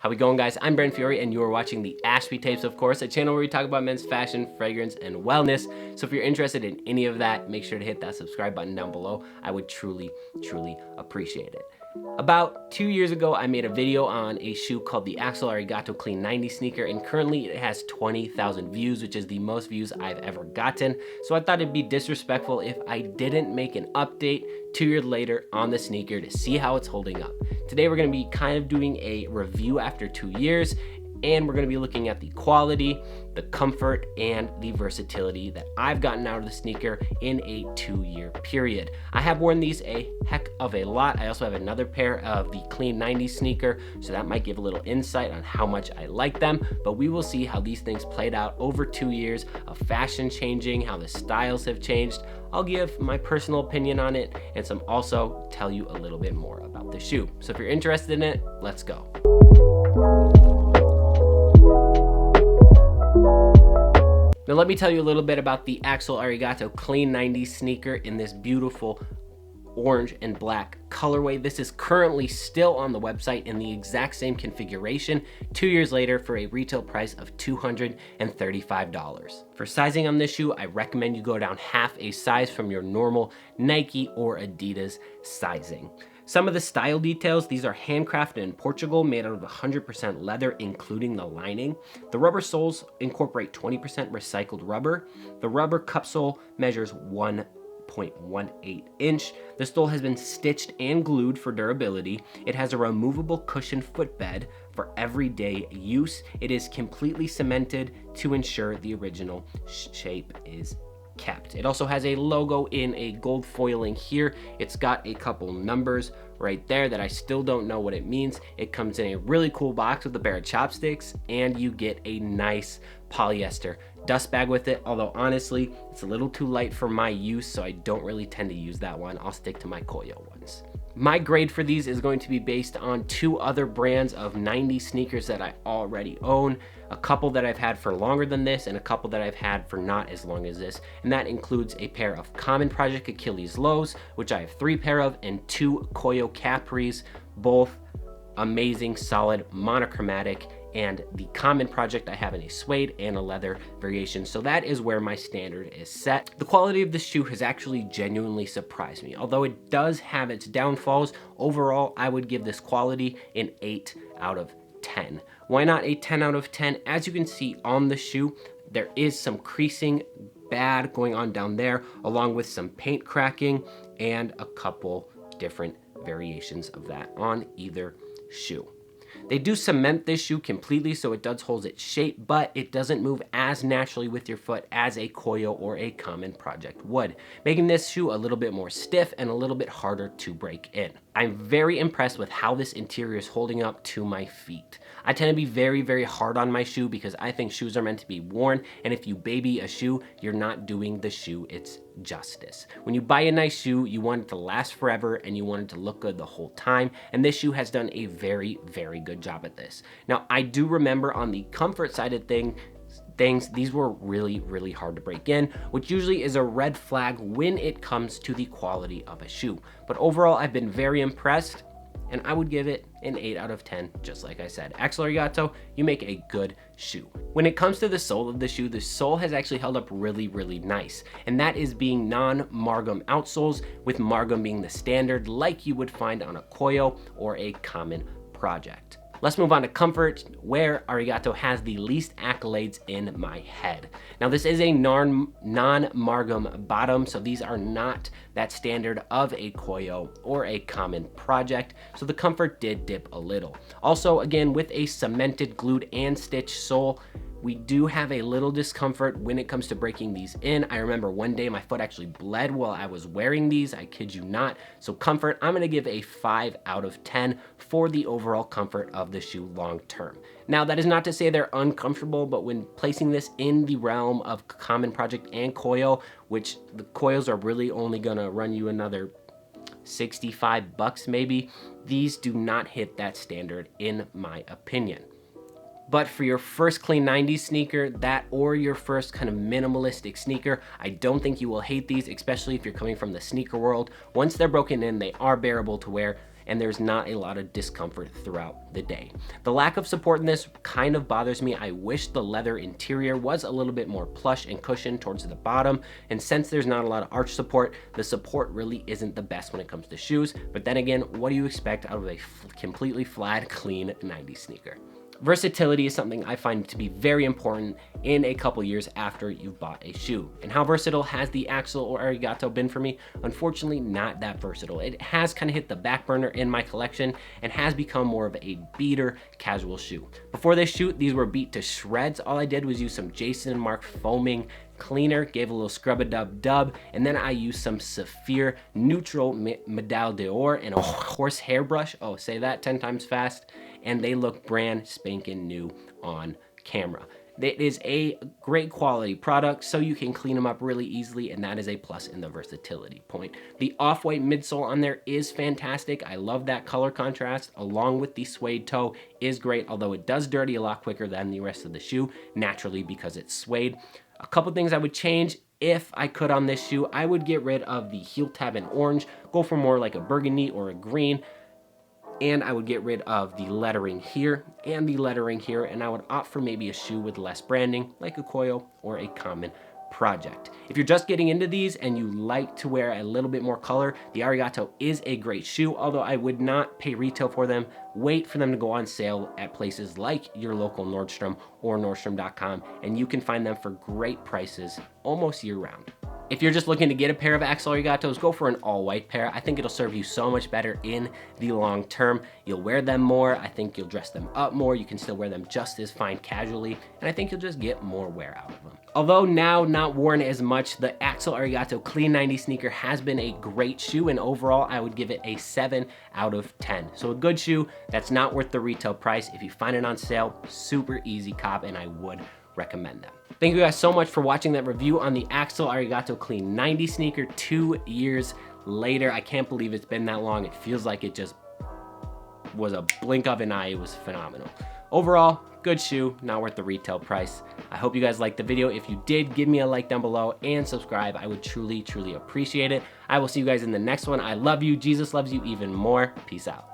How we going, guys? I'm Brent Fury and you are watching the Ashby Tapes, of course, a channel where we talk about men's fashion, fragrance, and wellness. So if you're interested in any of that, make sure to hit that subscribe button down below. I would truly appreciate it. About 2 years ago, I made a video on a shoe called the Axel Arigato Clean 90s sneaker, and currently it has 20,000 views, which is the most views I've ever gotten. So I thought it'd be disrespectful if I didn't make an update 2 years later on the sneaker to see how it's holding up. Today we're gonna be kind of doing a review after 2 years, and we're gonna be looking at the quality, the comfort, and the versatility that I've gotten out of the sneaker in a 2-year period. I have worn these a heck of a lot. I also have another pair of the Clean 90s sneaker, so that might give a little insight on how much I like them, but we will see how these things played out over 2 years of fashion changing, how the styles have changed. I'll give my personal opinion on it, and also tell you a little bit more about the shoe. So if you're interested in it, let's go. Now let me tell you a little bit about the Axel Arigato Clean 90s sneaker in this beautiful orange and black colorway. This is currently still on the website in the exact same configuration 2 years later for a retail price of $235. For sizing on this shoe, I recommend you go down half a size from your normal Nike or Adidas sizing. Some of the style details, these are handcrafted in Portugal, made out of 100% leather, including the lining. The rubber soles incorporate 20% recycled rubber. The rubber cup sole measures 1.18 inch. The sole has been stitched and glued for durability. It has a removable cushion footbed for everyday use. It is completely cemented to ensure the original shape is kept. It also has a logo in a gold foiling here. It's got a couple numbers right there that I still don't know what it means. It comes in a really cool box with a pair of chopsticks, and you get a nice polyester dust bag with it, although honestly it's a little too light for my use, so I don't really tend to use that one. I'll stick to my Koio ones. My grade for these is going to be based on 2 other brands of 90s sneakers that I already own, a couple that I've had for longer than this and a couple that I've had for not as long as this, and that includes a pair of Common Project Achilles lows, which I have 3 pair of, and 2 Koio Capris, both amazing, solid, monochromatic, and the Common Project I have in a suede and a leather variation, so that is where my standard is set. The quality of this shoe has actually genuinely surprised me. Although it does have its downfalls, overall I would give this quality an 8 out of 10. Why not a 10 out of 10? As you can see on the shoe, there is some creasing bad going on down there, along with some paint cracking and a couple different variations of that on either shoe. They do cement this shoe completely, so it does hold its shape, but it doesn't move as naturally with your foot as a Koio or a Common Project would, making this shoe a little bit more stiff and a little bit harder to break in. I'm very impressed with how this interior is holding up to my feet. I tend to be very hard on my shoe because I think shoes are meant to be worn, and if you baby a shoe, you're not doing the shoe its justice. When you buy a nice shoe, you want it to last forever and you want it to look good the whole time, and this shoe has done a very good job at this. Now, I do remember on the comfort side of things, these were really hard to break in, which usually is a red flag when it comes to the quality of a shoe. But overall, I've been very impressed, and I would give it an 8 out of 10, just like I said. Axel Arigato, you make a good shoe. When it comes to the sole of the shoe, the sole has actually held up really nice, and that is being non-margum outsoles, with margum being the standard like you would find on a Koio or a Common Project. Let's move on to comfort, where Arigato has the least accolades in my head. Now, this is a non-margum bottom, so these are not that standard of a Koio or a Common Project, so the comfort did dip a little. Also, again, with a cemented, glued, and stitched sole, we do have a little discomfort when it comes to breaking these in. I remember one day my foot actually bled while I was wearing these, I kid you not. So comfort, I'm gonna give a 5 out of 10 for the overall comfort of the shoe long term. Now, that is not to say they're uncomfortable, but when placing this in the realm of Common Project and Koio, which the Koios are really only gonna run you another $65 maybe, these do not hit that standard in my opinion. But for your first clean 90s sneaker, that or your first kind of minimalistic sneaker, I don't think you will hate these, especially if you're coming from the sneaker world. Once they're broken in, they are bearable to wear, and there's not a lot of discomfort throughout the day. The lack of support in this kind of bothers me. I wish the leather interior was a little bit more plush and cushioned towards the bottom, and since there's not a lot of arch support, the support really isn't the best when it comes to shoes. But then again, what do you expect out of a completely flat, clean 90s sneaker? Versatility is something I find to be very important in a couple years after you've bought a shoe. And how versatile has the Axel or Arigato been for me? Unfortunately, not that versatile. It has kind of hit the back burner in my collection and has become more of a beater casual shoe. Before this shoot, these were beat to shreds. All I did was use some Jason Mark foaming cleaner, gave a little scrub-a-dub-dub, and then I used some Saphir neutral Medal d'Or and a horse hairbrush. Oh, say that 10 times fast. And they look brand spanking new on camera. It is a great quality product, so you can clean them up really easily, and that is a plus in the versatility point. The off-white midsole on there is fantastic. I love that color contrast, along with the suede toe is great, although it does dirty a lot quicker than the rest of the shoe, naturally because it's suede. A couple things I would change if I could on this shoe. I would get rid of the heel tab in orange, go for more like a burgundy or a green, and I would get rid of the lettering here and the lettering here, and I would opt for maybe a shoe with less branding, like a Koio or a Common Project. If you're just getting into these and you like to wear a little bit more color, the Arigato is a great shoe, although I would not pay retail for them. Wait for them to go on sale at places like your local Nordstrom or Nordstrom.com, and you can find them for great prices almost year round. If you're just looking to get a pair of Axel Arigatos, go for an all-white pair. I think it'll serve you so much better in the long term. You'll wear them more. I think you'll dress them up more. You can still wear them just as fine casually, and I think you'll just get more wear out of them. Although now not worn as much, the Axel Arigato Clean 90 sneaker has been a great shoe, and overall I would give it a 7 out of 10. So a good shoe that's not worth the retail price. If you find it on sale, super easy cop, and I would recommend them. Thank you guys so much for watching that review on the Axel Arigato Clean 90 sneaker 2 years later. I can't believe it's been that long. It feels like it just was a blink of an eye. It was phenomenal. Overall, good shoe, not worth the retail price. I hope you guys liked the video. If you did, give me a like down below and subscribe. I would truly, truly appreciate it. I will see you guys in the next one. I love you. Jesus loves you even more. Peace out.